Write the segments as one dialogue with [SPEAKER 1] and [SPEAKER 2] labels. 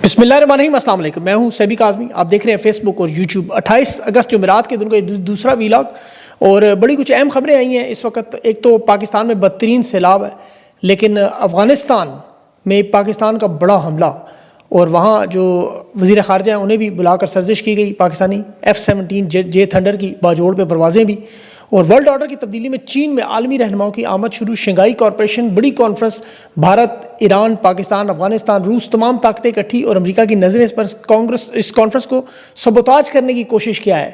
[SPEAKER 1] بسم اللہ الرحمن الرحیم، السلام علیکم۔ میں ہوں سیبی کاظمی، آپ دیکھ رہے ہیں فیس بک اور یوٹیوب۔ 28 اگست جمعرات کے دن کا دوسرا ویلاگ، اور بڑی کچھ اہم خبریں آئی ہیں اس وقت۔ ایک تو پاکستان میں بدترین سیلاب ہے، لیکن افغانستان میں پاکستان کا بڑا حملہ، اور وہاں جو وزیر خارجہ ہیں انہیں بھی بلا کر سرزش کی گئی، پاکستانی F-17 جے تھنڈر کی باجوڑ پہ پروازیں بھی۔ اور ورلڈ آرڈر کی تبدیلی میں چین میں عالمی رہنماؤں کی آمد شروع۔ شنگھائی کارپوریشن بڑی کانفرنس، بھارت، ایران، پاکستان، افغانستان، روس، تمام طاقتیں اکٹھی، اور امریکہ کی نظریں اس پر۔ اس کانفرنس کو سبوتاج کرنے کی کوشش کیا ہے۔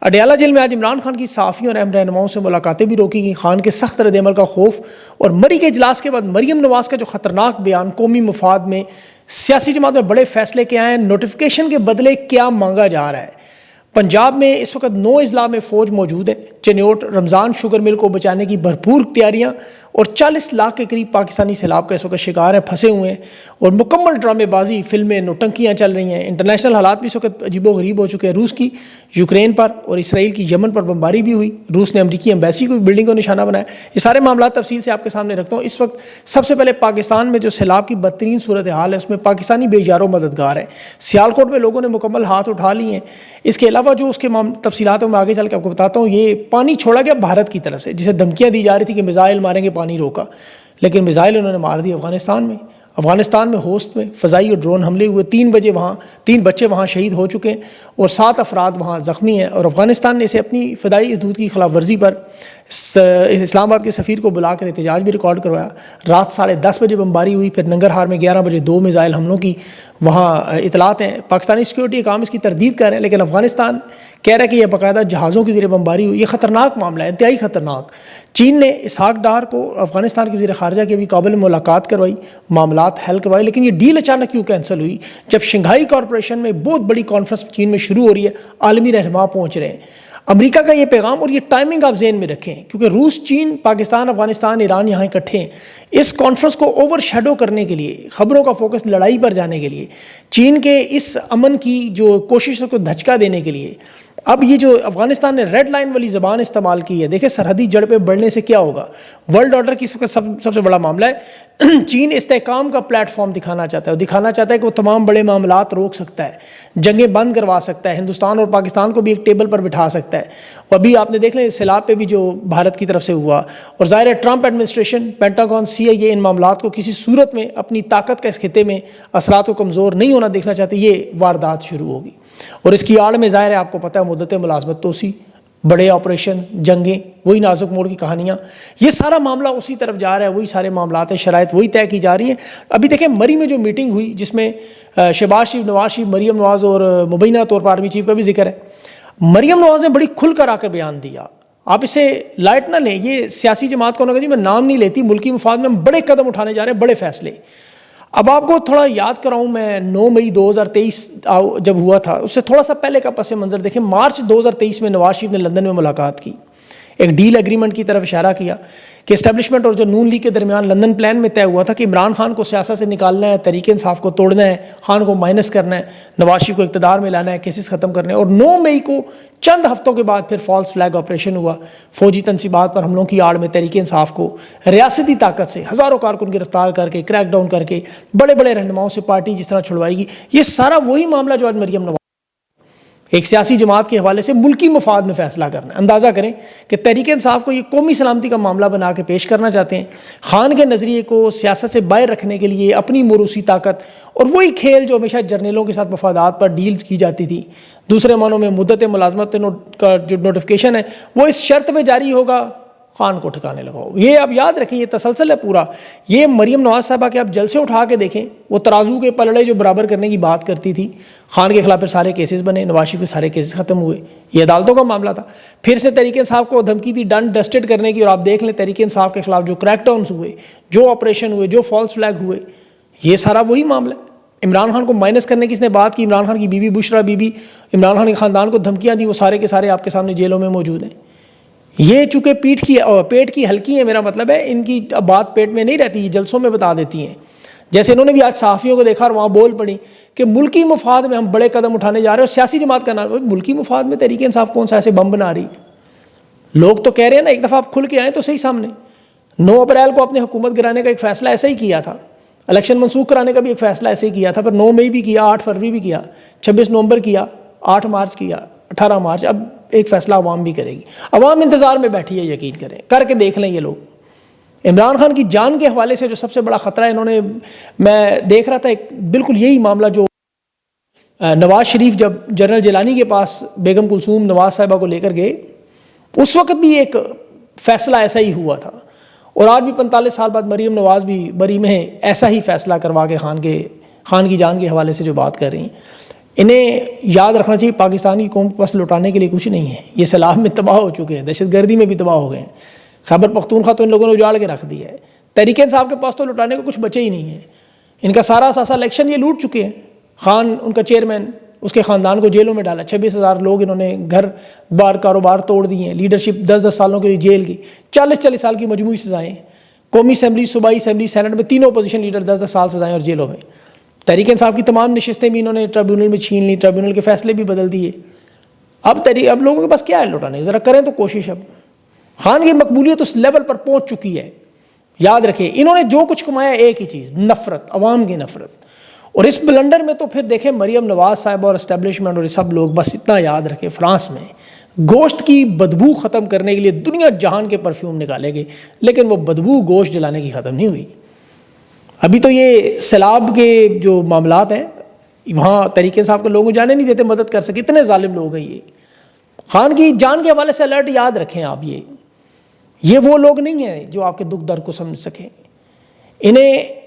[SPEAKER 1] اڈیالہ جیل میں آج عمران خان کی صحافیوں اور اہم رہنماؤں سے ملاقاتیں بھی روکی گئیں۔ خان کے سخت رد عمل کا خوف، اور مری کے اجلاس کے بعد مریم نواز کا جو خطرناک بیان، قومی مفاد میں سیاسی جماعت میں بڑے فیصلے کیا ہیں، نوٹیفیکیشن کے بدلے کیا مانگا جا رہا ہے۔ پنجاب میں اس وقت 9 اضلاع میں فوج موجود ہے۔ چنیوٹ رمضان شوگر مل کو بچانے کی بھرپور تیاریاں، اور 40 لاکھ کے قریب پاکستانی سیلاب کا اس وقت شکار ہیں، پھنسے ہوئے ہیں، اور مکمل ڈرامے بازی، فلمیں، نوٹنکیاں چل رہی ہیں۔ انٹرنیشنل حالات بھی اس وقت عجیب و غریب ہو چکے ہیں۔ روس کی یوکرین پر اور اسرائیل کی یمن پر بمباری بھی ہوئی۔ روس نے امریکی ایمبیسی کو بلڈنگ کو نشانہ بنایا۔ یہ سارے معاملات تفصیل سے آپ کے سامنے رکھتا ہوں۔ اس وقت سب سے پہلے پاکستان میں جو سیلاب کی بدترین صورتحال ہے، اس میں پاکستانی بے یار و مددگار ہیں۔ سیالکوٹ میں لوگوں نے مکمل ہاتھ اٹھا لیے ہیں۔ اس کے علاوہ جو اس کے تفصیلات میں آگے چل کے آپ کو بتاتا ہوں۔ یہ پانی چھوڑا گیا بھارت کی طرف سے، جسے دھمکیاں دی جا رہی تھی کہ میزائل ماریں گے، پانی روکا، لیکن میزائل انہوں نے مار دی افغانستان میں ہوست میں فضائی اور ڈرون حملے ہوئے۔ 3 بچے وہاں شہید ہو چکے ہیں، اور 7 افراد وہاں زخمی ہیں، اور افغانستان نے اسے اپنی فضائی حدود کی خلاف ورزی پر اسلام آباد کے سفیر کو بلا کر احتجاج بھی ریکارڈ کروایا۔ رات 10:30 بجے بمباری ہوئی، پھر ننگرہار میں 11 بجے 2 میزائل حملوں کی وہاں اطلاعات ہیں۔ پاکستانی سیکیورٹی احکام اس کی تردید کر رہے ہیں، لیکن افغانستان کہہ رہا ہے کہ یہ باقاعدہ جہازوں کے ذریعے بمباری ہوئی۔ یہ خطرناک معاملہ ہے، انتہائی خطرناک۔ چین نے اسحاق ڈار کو، افغانستان کے وزیر خارجہ کی ابھی کابل میں ملاقات کروائی، معاملات حل کروائے، لیکن یہ ڈیل اچانک کیوں کینسل ہوئی جب شنگھائی کارپوریشن میں بہت بڑی کانفرنس چین میں شروع ہو رہی ہے، عالمی رہنما پہنچ رہے ہیں۔ امریکہ کا یہ پیغام، اور یہ ٹائمنگ آپ ذہن میں رکھیں، کیونکہ روس، چین، پاکستان، افغانستان، ایران یہاں اکٹھے ہیں۔ اس کانفرنس کو اوور شیڈو کرنے کے لیے، خبروں کا فوکس لڑائی پر جانے کے لیے، چین کے اس امن کی جو کوششوں کو دھچکا دینے کے لیے، اب یہ جو افغانستان نے ریڈ لائن والی زبان استعمال کی ہے، دیکھیں سرحدی جڑ پہ بڑھنے سے کیا ہوگا۔ ورلڈ آرڈر کی سب سے بڑا معاملہ ہے۔ چین استحکام کا پلیٹ فارم دکھانا چاہتا ہے، اور دکھانا چاہتا ہے کہ وہ تمام بڑے معاملات روک سکتا ہے، جنگیں بند کروا سکتا ہے، ہندوستان اور پاکستان کو بھی ایک ٹیبل پر بٹھا سکتا ہے۔ اور ابھی آپ نے دیکھ لیں سیلاب پہ بھی جو بھارت کی طرف سے ہوا، اور ظاہر ہے ٹرمپ ایڈمنسٹریشن، پینٹاگون، CIA ان معاملات کو کسی صورت میں اپنی طاقت کا اس خطے میں اثرات کو کمزور نہیں ہونا دیکھنا چاہتے۔ یہ واردات شروع ہوگی، اور اس کی آڑ میں ظاہر ہے آپ کو پتہ ہے مدت ملازمت توسیع، بڑے آپریشن، جنگیں، وہی نازک موڑ کی کہانیاں، یہ سارا معاملہ اسی طرف جا رہا ہے، وہی سارے معاملات ہیں، شرائط وہی طے کی جا رہی ہیں۔ ابھی دیکھیں مری میں جو میٹنگ ہوئی، جس میں شہباز شریف، نواز شریف، مریم نواز اور مبینہ طور پر آرمی چیف کا بھی ذکر ہے۔ مریم نواز نے بڑی کھل کر آ کر بیان دیا، آپ اسے لائٹ نہ لیں، یہ سیاسی جماعت کو جی میں نام نہیں لیتی، ملکی مفاد میں ہم بڑے قدم اٹھانے جا رہے ہیں، بڑے فیصلے۔ اب آپ کو تھوڑا یاد کراؤں، میں 9 مئی 2023 جب ہوا تھا، اس سے تھوڑا سا پہلے کا پس منظر دیکھیں۔ مارچ 2023 میں نواز شریف نے لندن میں ملاقات کی، ایک ڈیل ایگریمنٹ کی طرف اشارہ کیا کہ اسٹیبلشمنٹ اور جو نون لیگ کے درمیان لندن پلان میں طے ہوا تھا کہ عمران خان کو سیاست سے نکالنا ہے، تحریک انصاف کو توڑنا ہے، خان کو مائنس کرنا ہے، نواز شریف کو اقتدار میں لانا ہے، کیسز ختم کرنے ہیں۔ اور 9 مئی کو چند ہفتوں کے بعد پھر فالس فلیگ آپریشن ہوا، فوجی تنصیبات پر حملوں کی آڑ میں تحریک انصاف کو ریاستی طاقت سے ہزاروں کارکن گرفتار کر کے، کریک ڈاؤن کر کے، بڑے بڑے رہنماؤں سے پارٹی جس طرح چھڑوائی گی۔ یہ سارا وہی معاملہ جو آج مریم نواز ایک سیاسی جماعت کے حوالے سے ملکی مفاد میں فیصلہ کرنا ہے۔ اندازہ کریں کہ تحریک انصاف کو یہ قومی سلامتی کا معاملہ بنا کے پیش کرنا چاہتے ہیں، خان کے نظریے کو سیاست سے باہر رکھنے کے لیے اپنی موروثی طاقت، اور وہی کھیل جو ہمیشہ جرنیلوں کے ساتھ مفادات پر ڈیلز کی جاتی تھی۔ دوسرے معنوں میں مدت ملازمت کا جو نوٹیفیکیشن ہے وہ اس شرط میں جاری ہوگا، خان کو ٹھکانے لگاؤ۔ یہ آپ یاد رکھیں، یہ تسلسل ہے پورا۔ یہ مریم نواز صاحبہ کے آپ جلسے اٹھا کے دیکھیں، وہ ترازو کے پلڑے جو برابر کرنے کی بات کرتی تھی، خان کے خلاف پھر سارے کیسز بنے، نواز شریف کے سارے کیسز ختم ہوئے، یہ عدالتوں کا معاملہ تھا۔ پھر سے تحریک انصاف کو دھمکی دی ڈن ڈسٹڈ کرنے کی، اور آپ دیکھ لیں تحریک انصاف کے خلاف جو کریک ڈاؤنز ہوئے، جو آپریشن ہوئے، جو فالس فلیگ ہوئے، یہ سارا وہی معاملہ ہے۔ عمران خان کو مائنس کرنے کی اس نے بات کی، عمران خان کی بیوی بشرا بی بی، عمران خان کے خاندان کو دھمکیاں دی، وہ سارے کے سارے آپ کے سامنے جیلوں میں موجود ہیں۔ یہ چونکہ پیٹ کی ہلکی ہے، میرا مطلب ہے ان کی بات پیٹ میں نہیں رہتی، یہ جلسوں میں بتا دیتی ہیں۔ جیسے انہوں نے بھی آج صحافیوں کو دیکھا اور وہاں بول پڑی کہ ملکی مفاد میں ہم بڑے قدم اٹھانے جا رہے ہیں، اور سیاسی جماعت کا نام ملکی مفاد میں تحریک انصاف کون سا ایسے بم بنا رہی ہے؟ لوگ تو کہہ رہے ہیں نا، ایک دفعہ آپ کھل کے آئیں تو صحیح سامنے۔ 9 اپریل کو اپنے حکومت گرانے کا ایک فیصلہ ایسا ہی کیا تھا، الیکشن منسوخ کرانے کا بھی ایک فیصلہ ایسے ہی کیا تھا، پھر 9 مئی بھی کیا، 8 فروری بھی کیا، 26 نومبر کیا، 8 مارچ کیا، 18 مارچ، اب ایک فیصلہ عوام بھی کرے گی. عوام انتظار میں بیٹھی ہے، یقین کریں، کر کے دیکھ لیں یہ لوگ. عمران خان کی جان کے حوالے سے جو سب سے بڑا خطرہ ہے، انہوں نے، میں دیکھ رہا تھا ایک بالکل یہی معاملہ جو نواز شریف جب جنرل جیلانی کے پاس بیگم کلثوم نواز صاحبہ کو لے کر گئے، اس وقت بھی ایک فیصلہ ایسا ہی ہوا تھا، اور آج بھی 45 سال بعد مریم نواز بھی بری میں ایسا ہی فیصلہ کروا کے خان کی جان کے حوالے سے جو بات کر رہی ہیں. انہیں یاد رکھنا چاہیے پاکستانی قوم کو بس لوٹانے کے لیے کچھ نہیں ہے. یہ سیلاب میں تباہ ہو چکے ہیں، دہشت گردی میں بھی تباہ ہو گئے ہیں، خیبر پختونخوا تو ان لوگوں نے اجاڑ کے رکھ دیا ہے. تحریک انصاف کے پاس تو لوٹانے کو کچھ بچے ہی نہیں ہے. ان کا سارا ساسا الیکشن یہ لوٹ چکے ہیں. خان ان کا چیئرمین، اس کے خاندان کو جیلوں میں ڈالا، 26,000 لوگ انہوں نے گھر بار کاروبار توڑ دیے ہیں، لیڈرشپ 10 سالوں کے لیے جیل کی، 40 سال کی مجموعی سزائیں. قومی اسمبلی، صوبائی اسمبلی، سینٹ میں تینوں اپوزیشن لیڈر 10 سال سزائیں اور جیلوں میں. تحریک انصاف کی تمام نشستیں بھی انہوں نے ٹریبیونل میں چھین لی، ٹریبیونل کے فیصلے بھی بدل دیے. اب لوگوں کے پاس کیا ہے لوٹانے، ذرا کریں تو کوشش. اب خان کی مقبولیت اس لیول پر پہنچ چکی ہے. یاد رکھیں انہوں نے جو کچھ کمایا ایک ہی چیز، نفرت، عوام کی نفرت. اور اس بلنڈر میں تو پھر دیکھیں مریم نواز صاحبہ اور اسٹیبلشمنٹ اور یہ سب لوگ، بس اتنا یاد رکھیں فرانس میں گوشت کی بدبو ختم کرنے کے لیے دنیا جہان کے پرفیوم نکالے گئے، لیکن وہ بدبو گوشت جلانے کی ختم نہیں ہوئی. ابھی تو یہ سیلاب کے جو معاملات ہیں وہاں تحریک انصاف کے لوگوں جانے نہیں دیتے مدد کر سکے، اتنے ظالم لوگ ہیں. یہ خان کی جان کے حوالے سے الرٹ یاد رکھیں آپ. یہ وہ لوگ نہیں ہیں جو آپ کے دکھ درد کو سمجھ سکیں. انہیں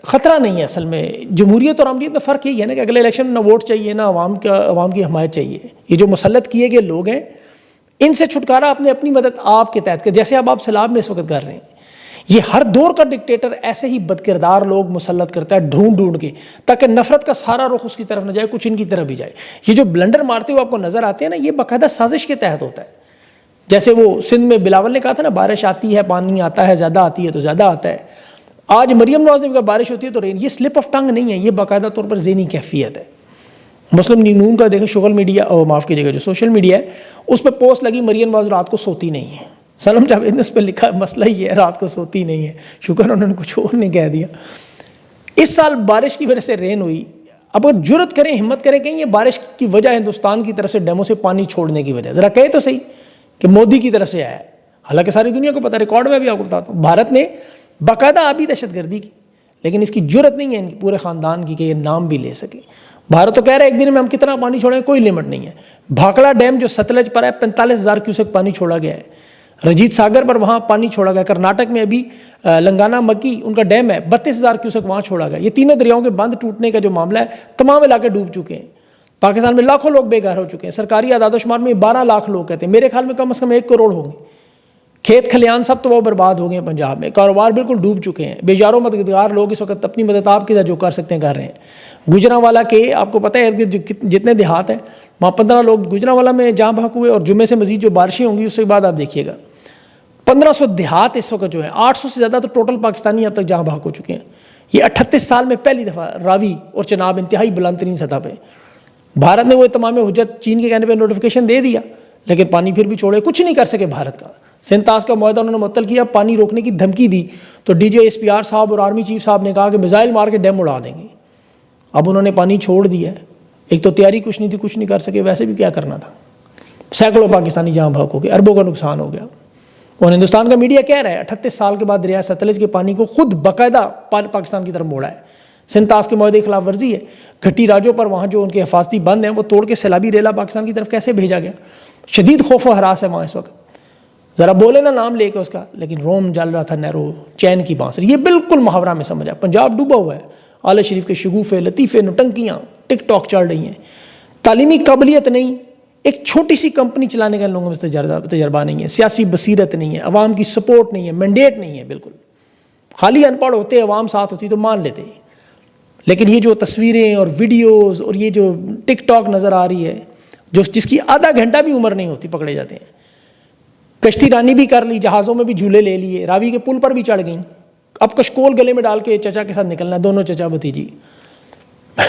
[SPEAKER 1] خطرہ نہیں ہے اصل میں. جمہوریت اور عملیت میں فرق یہی ہے نا کہ اگلے الیکشن نہ ووٹ چاہیے نہ عوام کی حمایت چاہیے. یہ جو مسلط کیے گئے لوگ ہیں ان سے چھٹکارا اپنی مدد آپ کے تحت کر، جیسے اب آپ سیلاب میں اس وقت کر رہے ہیں. یہ ہر دور کا ڈکٹیٹر ایسے ہی بد کردار لوگ مسلط کرتا ہے ڈھونڈ کے، تاکہ نفرت کا سارا رخ اس کی طرف نہ جائے، کچھ ان کی طرف بھی جائے. یہ جو بلنڈر مارتے ہوئے آپ کو نظر آتے ہیں نا، یہ باقاعدہ سازش کے تحت ہوتا ہے. جیسے وہ سندھ میں بلاول نے کہا تھا نا، بارش آتی ہے پانی آتا ہے، زیادہ آتی ہے تو زیادہ آتا ہے. آج مریم نواز نے کہا بارش ہوتی ہے تو رین. یہ سلپ آف ٹنگ نہیں ہے، یہ باقاعدہ طور پر ذہنی کیفیت ہے. مسلم نون کا دیکھیں سوشل میڈیا، معاف کیجیے گا، جو سوشل میڈیا ہے اس پہ پوسٹ لگی، مریم نواز رات کو سوتی نہیں ہے. سلم جاوید نے اس پہ لکھا مسئلہ یہ ہے رات کو سوتی نہیں ہے. شکر انہوں نے کچھ اور نہیں کہہ دیا. اس سال بارش کی وجہ سے رین ہوئی. اب اگر جرت کریں، ہمت کریں کہ یہ بارش کی وجہ ہندوستان کی طرف سے ڈیمو سے پانی چھوڑنے کی وجہ، ذرا کہے تو صحیح کہ مودی کی طرف سے آیا ہے. حالانکہ ساری دنیا کو پتہ، ریکارڈ میں بھی آپ کو بتاتا ہوں، بھارت نے باقاعدہ آبی دہشت گردی کی، لیکن اس کی جرت نہیں ہے ان کی پورے خاندان کی کہ یہ نام بھی لے سکے. بھارت تو کہہ رہا ہے ایک دن میں ہم کتنا پانی چھوڑیں، کوئی لمٹ نہیں ہے. بھاکڑا ڈیم جو ستلج پر ہے 45,000 کیوسک پانی چھوڑا گیا ہے. رجیت ساگر پر وہاں پانی چھوڑا گیا. کرناٹک میں ابھی لنگانا مکی ان کا ڈیم ہے، 32,000 کیوسک وہاں چھوڑا گیا. یہ تینوں دریاؤں کے بند ٹوٹنے کا جو معاملہ ہے، تمام علاقے ڈوب چکے ہیں. پاکستان میں لاکھوں لوگ بے گھر ہو چکے ہیں. سرکاری اعداد و شمار میں 12 لاکھ لوگ کہتے ہیں، میرے خیال میں کم از کم 1 کروڑ ہوں گے. کھیت کھلیان سب تو وہ برباد ہو گئے ہیں پنجاب میں. کاروبار بالکل ڈوب چکے ہیں. بے جاروں مددگار لوگ اس وقت اپنی مدد آپ کے جو کر سکتے ہیں کر رہے ہیں. گجرانوالا کے آپ کو پتہ ہے جتنے دیہات ہیں وہاں 15 لوگ گجرانوالا میں جہاں بحق ہوئے، اور جمعے سے مزید جو بارشیں ہوں گی اس کے بعد آپ دیکھیے گا 1500 دیہات اس وقت جو ہیں، 800 سے زیادہ تو ٹوٹل پاکستانی اب تک جہاں بحق ہو چکے ہیں. یہ 38 سال میں پہلی دفعہ راوی اور چناب انتہائی بلند ترین سطح پہ. بھارت نے وہ تمام حجت چین کے کہنے پہ نوٹیفیکیشن دے دیا، لیکن پانی پھر بھی چھوڑے، کچھ نہیں کر سکے بھارت کا. سنتاس کا معاہدہ انہوں نے معطل کیا، پانی روکنے کی دھمکی دی تو D J S P R صاحب اور آرمی چیف صاحب نے کہا کہ میزائل مار کے ڈیم اڑا دیں گے. اب انہوں نے پانی چھوڑ دیا ہے. ایک تو تیاری کچھ نہیں تھی، کچھ نہیں کر سکے، ویسے بھی کیا کرنا تھا. سینکڑوں پاکستانی جہاں بحق ہو گئے، اربوں کا نقصان ہو گیا. اور ہندوستان کا میڈیا کہہ رہا ہے 38 سال کے بعد دریا ستلج کے پانی کو خود باقاعدہ پاکستان کی طرف موڑا ہے. سنتاس کے معاہدے کی خلاف ورزی ہے. گھٹی راجوں پر وہاں جو ان کے حفاظتی بند ہیں وہ توڑ کے سیلابی ریلا پاکستان کی طرف کیسے بھیجا گیا. شدید خوف و ہراس ہے وہاں اس وقت. ذرا بولے نا نام لے کے اس کا، لیکن روم جل رہا تھا نہرو چین کی بانسری. یہ بالکل محاورہ میں سمجھا. پنجاب ڈوبا ہوا ہے. آل شریف کے شگوفے، لطیفے، نٹنکیاں ٹک ٹاک چل رہی ہیں. تعلیمی قابلیت نہیں، ایک چھوٹی سی کمپنی چلانے کا لوگوں میں تجربہ نہیں ہے. سیاسی بصیرت نہیں ہے، عوام کی سپورٹ نہیں ہے، مینڈیٹ نہیں ہے. بالکل خالی ان پڑھ ہوتے، عوام ساتھ ہوتی تو مان لیتے. لیکن یہ جو تصویریں اور ویڈیوز اور یہ جو ٹک ٹاک نظر آ رہی ہے، جس کی آدھا گھنٹہ بھی عمر نہیں ہوتی، پکڑے جاتے ہیں. کشتی رانی بھی کر لی، جہازوں میں بھی جھولے لے لیے، راوی کے پل پر بھی چڑھ گئیں. اب کشکول گلے میں ڈال کے چچا کے ساتھ نکلنا ہے، دونوں چچا بھتیجی.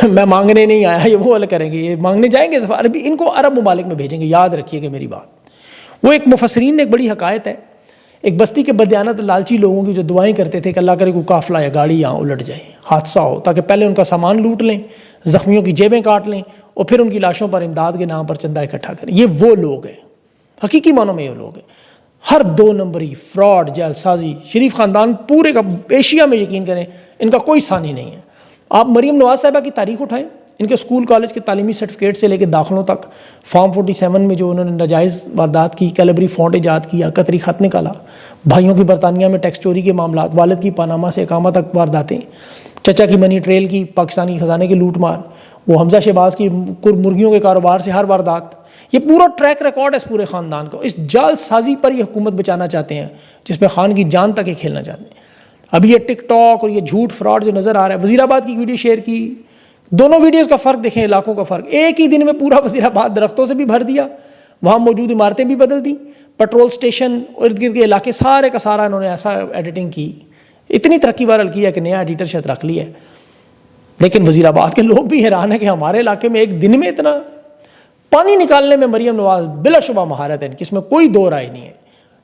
[SPEAKER 1] میں مانگنے نہیں آیا، یہ وہ الگ کریں گے، یہ مانگنے جائیں گے عربی، ان کو عرب ممالک میں بھیجیں گے. یاد رکھیے کہ میری بات، وہ ایک مفسرین نے ایک بڑی حکایت ہے. ایک بستی کے بدیانت لالچی لوگوں کی جو دعائیں کرتے تھے کہ اللہ کرے کوئی قافلہ یا گاڑی یہاں الٹ جائے، حادثہ ہو، تاکہ پہلے ان کا سامان لوٹ لیں، زخمیوں کی جیبیں کاٹ لیں اور پھر ان کی لاشوں پر امداد کے نام پر چندہ اکٹھا کریں۔ یہ وہ لوگ ہیں، حقیقی معنوں میں یہ لوگ ہیں۔ ہر 2 نمبری، فراڈ، جعل سازی، شریف خاندان پورے کا ایشیا میں یقین کریں ان کا کوئی ثانی نہیں ہے۔ آپ مریم نواز صاحبہ کی تاریخ اٹھائیں، ان کے اسکول کالج کے تعلیمی سرٹیفکیٹ سے لے کے داخلوں تک، فارم 47 میں جو انہوں نے ناجائز واردات کی، کیلیبری فونٹ ایجاد کیا، قطری خط نکالا، بھائیوں کی برطانیہ میں ٹیکس چوری کے معاملات، والد کی پاناما سے اقامہ تک وارداتیں، چچا کی منی ٹریل کی، پاکستانی خزانے کی لوٹ مار، وہ حمزہ شہباز کی مرغیوں کے کاروبار سے ہر واردات، یہ پورا ٹریک ریکارڈ ہے اس پورے خاندان کو۔ اس جعل سازی پر یہ حکومت بچانا چاہتے ہیں جس میں خان کی جان تک یہ کھیلنا چاہتے ہیں۔ ابھی یہ ٹک ٹاک اور یہ جھوٹ فراڈ جو نظر آ رہا ہے، وزیر آباد کی ویڈیو شیئر کی، دونوں ویڈیوز کا فرق دیکھیں، علاقوں کا فرق۔ ایک ہی دن میں پورا وزیر آباد درختوں سے بھی بھر دیا، وہاں موجود عمارتیں بھی بدل دی، پیٹرول سٹیشن ارد گرد کے علاقے سارے کا سارا انہوں نے ایسا ایڈیٹنگ کی، اتنی ترقی بہرحال کی ہے کہ نیا ایڈیٹر شاید رکھ لیا ہے۔ لیکن وزیر آباد کے لوگ بھی حیران ہیں کہ ہمارے علاقے میں ایک دن میں اتنا پانی نکالنے میں مریم نواز بلا شبہ مہارت ہے، اس میں کوئی دو رائے نہیں ہے۔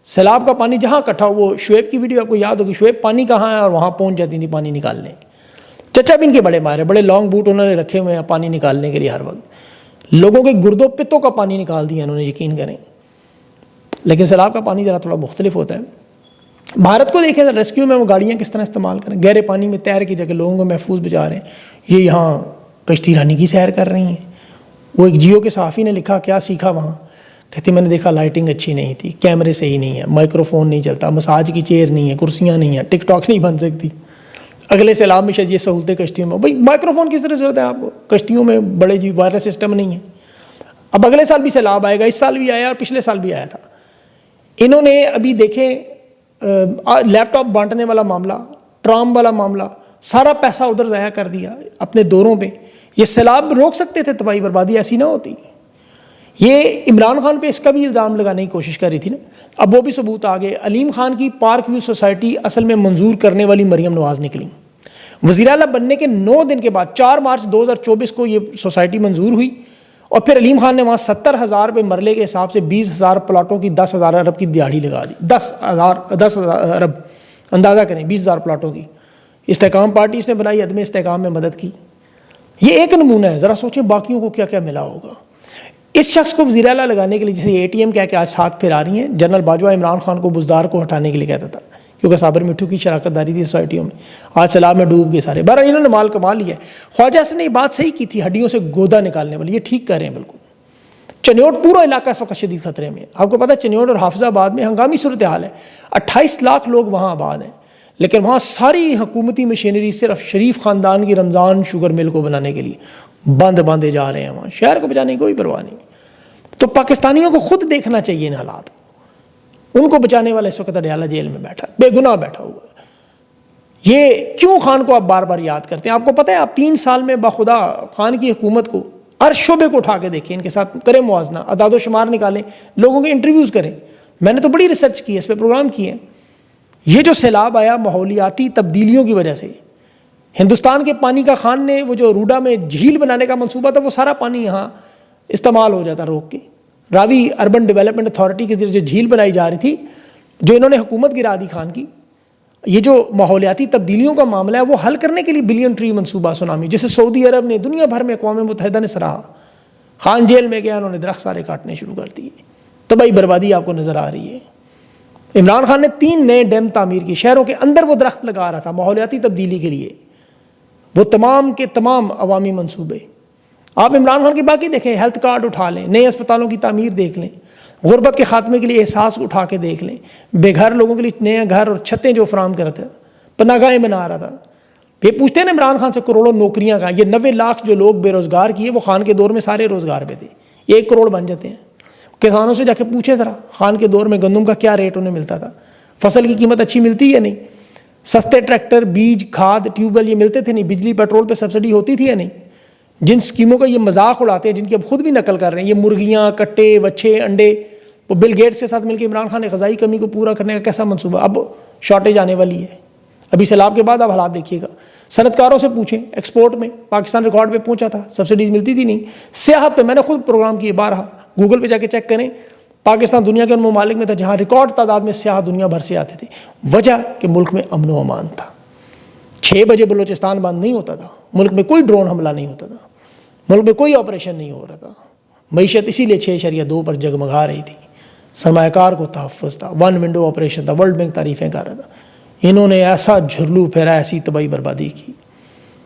[SPEAKER 1] سیلاب کا پانی جہاں اکٹھا ہو، وہ شعیب کی ویڈیو آپ کو یاد ہوگی، شعیب پانی کہاں ہے اور وہاں پہنچ جاتی تھی پانی نکالنے۔ چچا بھی ان کے بڑے ماہر، بڑے لانگ بوٹ انہوں نے رکھے ہوئے ہیں پانی نکالنے کے لیے، ہر وقت لوگوں کے گردوں پتوں کا پانی نکال دیا انہوں نے، یقین کریں۔ لیکن سیلاب کا پانی ذرا تھوڑا مختلف ہوتا ہے۔ بھارت کو دیکھیں، ریسکیو میں وہ گاڑیاں کس طرح استعمال کریں، گہرے پانی میں تیر کی جگہ لوگوں کو محفوظ بچا رہے ہیں۔ یہ یہاں کشتی رانی کی سیر کر رہی ہیں۔ وہ ایک جیو کے صحافی نے لکھا، کیا سیکھا وہاں؟ کہتی میں نے دیکھا لائٹنگ اچھی نہیں تھی، کیمرے صحیح نہیں ہے، مائکرو فون نہیں چلتا، مساج کی چیئر نہیں ہے، کرسیاں نہیں ہیں، ٹک ٹاک نہیں بن سکتی۔ اگلے سیلاب میں شاید یہ سہولتیں کشتیوں میں، بھائی مائکرو فون کس طرح ضرورت ہے آپ کو، کشتیوں میں بڑے جی وائرلیس سسٹم نہیں ہے۔ اب اگلے سال بھی سیلاب آئے گا، اس سال بھی آیا اور پچھلے سال بھی آیا تھا۔ انہوں نے ابھی دیکھیں لیپ ٹاپ بانٹنے والا معاملہ، ٹرام والا معاملہ، سارا پیسہ ادھر ضائع کر دیا اپنے دوروں پہ۔ یہ سیلاب روک سکتے تھے، تباہی بربادی ایسی نہ ہوتی۔ یہ عمران خان پہ اس کا بھی الزام لگانے کی کوشش کر رہی تھی نا، اب وہ بھی ثبوت آ گئے۔ علیم خان کی پارک ویو سوسائٹی اصل میں منظور کرنے والی مریم نواز نکلی۔ وزیر اعلیٰ بننے کے 9 دن کے بعد 4 مارچ 2024 کو یہ سوسائٹی منظور ہوئی، اور پھر علیم خان نے وہاں 70,000 روپے مرلے کے حساب سے 20,000 پلاٹوں کی 10,000 ارب کی دیہڑی لگا دی۔ 10,000 ارب، اندازہ کریں 20,000 پلاٹوں کی۔ استحکام پارٹی اس نے بنائی، عدم استحکام میں مدد کی۔ یہ ایک نمونہ ہے، ذرا سوچیں باقیوں کو کیا کیا ملا ہوگا۔ اس شخص کو وزیر اعلیٰ لگانے کے لیے، جسے اے ٹی ایم کہہ کے آج ساتھ پھر آ رہی ہیں، جنرل باجوہ عمران خان کو بزدار کو ہٹانے کے لیے کہتا تھا، کیونکہ صابر مٹھو کی شراکت داری تھی سوسائٹیوں میں، آج سیلاب میں ڈوب گئے سارے۔ بہرحال انہوں نے مال کما لیا ہے۔ خواجہ حسن نے یہ بات صحیح کی تھی، ہڈیوں سے گودا نکالنے والی، یہ ٹھیک کر رہے ہیں بالکل۔ چنیوٹ پورا علاقہ اس وقت شدید خطرے میں، آپ کو پتہ ہے چنیوٹ اور حافظ آباد میں ہنگامی صورتحال ہے، 28 لاکھ لوگ وہاں آباد ہیں، لیکن وہاں ساری حکومتی مشینری صرف شریف خاندان کی رمضان شوگر مل کو بنانے کے لیے باندھے جا رہے ہیں، وہاں شہر کو بچانے کی کوئی پرواہ نہیں۔ تو پاکستانیوں کو خود دیکھنا چاہیے ان حالات کو۔ ان کو بچانے والا اس وقت اڈیالہ جیل میں بیٹھا، بے گناہ بیٹھا ہوا ہے۔ یہ کیوں خان کو آپ بار بار یاد کرتے ہیں؟ آپ کو پتہ ہے آپ 3 سال میں بخدا خان کی حکومت کو ہر شعبے کو اٹھا کے دیکھیں، ان کے ساتھ کریں موازنہ، اعداد و شمار نکالیں، لوگوں کے انٹرویوز کریں۔ میں نے تو بڑی ریسرچ کی ہے، اس پہ پروگرام کیے ہیں۔ یہ جو سیلاب آیا ماحولیاتی تبدیلیوں کی وجہ سے، ہندوستان کے پانی کا خان نے وہ جو روڈا میں جھیل بنانے کا منصوبہ تھا، وہ سارا پانی یہاں استعمال ہو جاتا روک کے۔ راوی اربن ڈیولپمنٹ اتھارٹی کے ذریعے جو جھیل بنائی جا رہی تھی، جو انہوں نے حکومت گرا دی خان کی، یہ جو ماحولیاتی تبدیلیوں کا معاملہ ہے وہ حل کرنے کے لیے بلین ٹری منصوبہ سونامی، جسے سعودی عرب نے، دنیا بھر میں اقوام متحدہ نے سراہا۔ خان جیل میں گیا، انہوں نے درخت سارے کاٹنے شروع کر دیے، تباہی بربادی آپ کو نظر آ رہی ہے۔ عمران خان نے 3 نئے ڈیم تعمیر کی، شہروں کے اندر وہ درخت لگا رہا تھا ماحولیاتی تبدیلی کے لیے، وہ تمام کے تمام عوامی منصوبے۔ آپ عمران خان کی باقی دیکھیں، ہیلتھ کارڈ اٹھا لیں، نئے اسپتالوں کی تعمیر دیکھ لیں، غربت کے خاتمے کے لیے احساس اٹھا کے دیکھ لیں، بے گھر لوگوں کے لیے نئے گھر اور چھتیں جو فراہم کرتا تھا، پناہ گاہیں بنا رہا تھا۔ یہ پوچھتے ہیں نا عمران خان سے کروڑوں نوکریاں کا، یہ 90 لاکھ جو لوگ بے روزگار کیے وہ خان کے دور میں سارے روزگار پہ تھے، یہ 1 کروڑ بن جاتے ہیں۔ کسانوں سے جا کے پوچھے ذرا، خان کے دور میں گندم کا کیا ریٹ انہیں ملتا تھا، فصل کی قیمت اچھی ملتی ہے یا نہیں، سستے ٹریکٹر، بیج، کھاد، ٹیوب ویل یہ ملتے تھے نہیں، بجلی پیٹرول پہ سبسڈی ہوتی تھی یا نہیں۔ جن اسکیموں کا یہ مذاق اڑاتے ہیں، جن کی اب خود بھی نقل کر رہے ہیں، یہ مرغیاں، کٹے، وچھے، انڈے، وہ بل گیٹس کے ساتھ مل کے عمران خان نے غذائی کمی کو پورا کرنے کا کیسا منصوبہ، اب شارٹیج آنے والی ہے۔ ابھی سیلاب کے بعد آپ حالات دیکھیے گا، صنعت کاروں سے پوچھیں، ایکسپورٹ میں پاکستان ریکارڈ پہ پہنچا تھا، سبسڈیز ملتی تھی نہیں۔ سیاحت پہ میں نے خود پروگرام کیے، بارہا گوگل پہ جا کے چیک کریں، پاکستان دنیا کے ان ممالک میں تھا جہاں ریکارڈ تعداد میں سیاح دنیا بھر سے آتے تھے، وجہ کہ ملک میں امن و امان تھا۔ 6 بجے بلوچستان بند نہیں ہوتا تھا، ملک میں کوئی ڈرون حملہ نہیں ہوتا تھا، ملک میں کوئی آپریشن نہیں ہو رہا تھا، معیشت اسی لیے 6.2 پر جگمگا رہی تھی، سرمایہ کار کو تحفظ تھا، 1 ونڈو آپریشن تھا، ورلڈ بینک تعریفیں کر رہا تھا۔ انہوں نے ایسا جھرلو پھیرا، ایسی تباہی بربادی کی،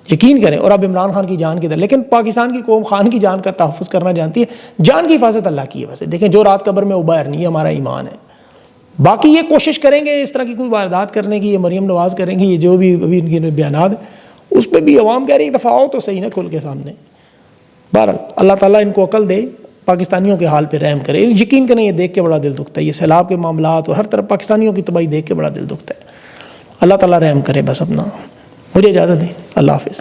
[SPEAKER 1] یقین کریں۔ اور اب عمران خان کی جان کی در، لیکن پاکستان کی قوم خان کی جان کا تحفظ کرنا جانتی ہے، جان کی حفاظت اللہ کی ہے۔ ویسے دیکھیں، جو رات قبر میں ابیر نہیں، ہمارا ایمان ہے۔ باقی یہ کوشش کریں گے اس طرح کی کوئی واردات کرنے کی، یہ مریم نواز کریں گے، یہ جو بھی ابھی ان کے بیانات ہیں، اس پہ بھی عوام کہہ رہی ہے دفعہ آؤ تو صحیح نہ کھل کے سامنے۔ بہرحال اللہ تعالیٰ ان کو عقل دے، پاکستانیوں کے حال پہ رحم کرے۔ یقین کریں، یہ دیکھ کے بڑا دل دکھتا ہے، یہ سیلاب کے معاملات اور ہر طرف پاکستانیوں کی تباہی دیکھ کے بڑا دل دکھتا ہے۔ اللہ تعالیٰ رحم کرے بس اپنا۔ مجھے اجازت دیں، اللہ حافظ۔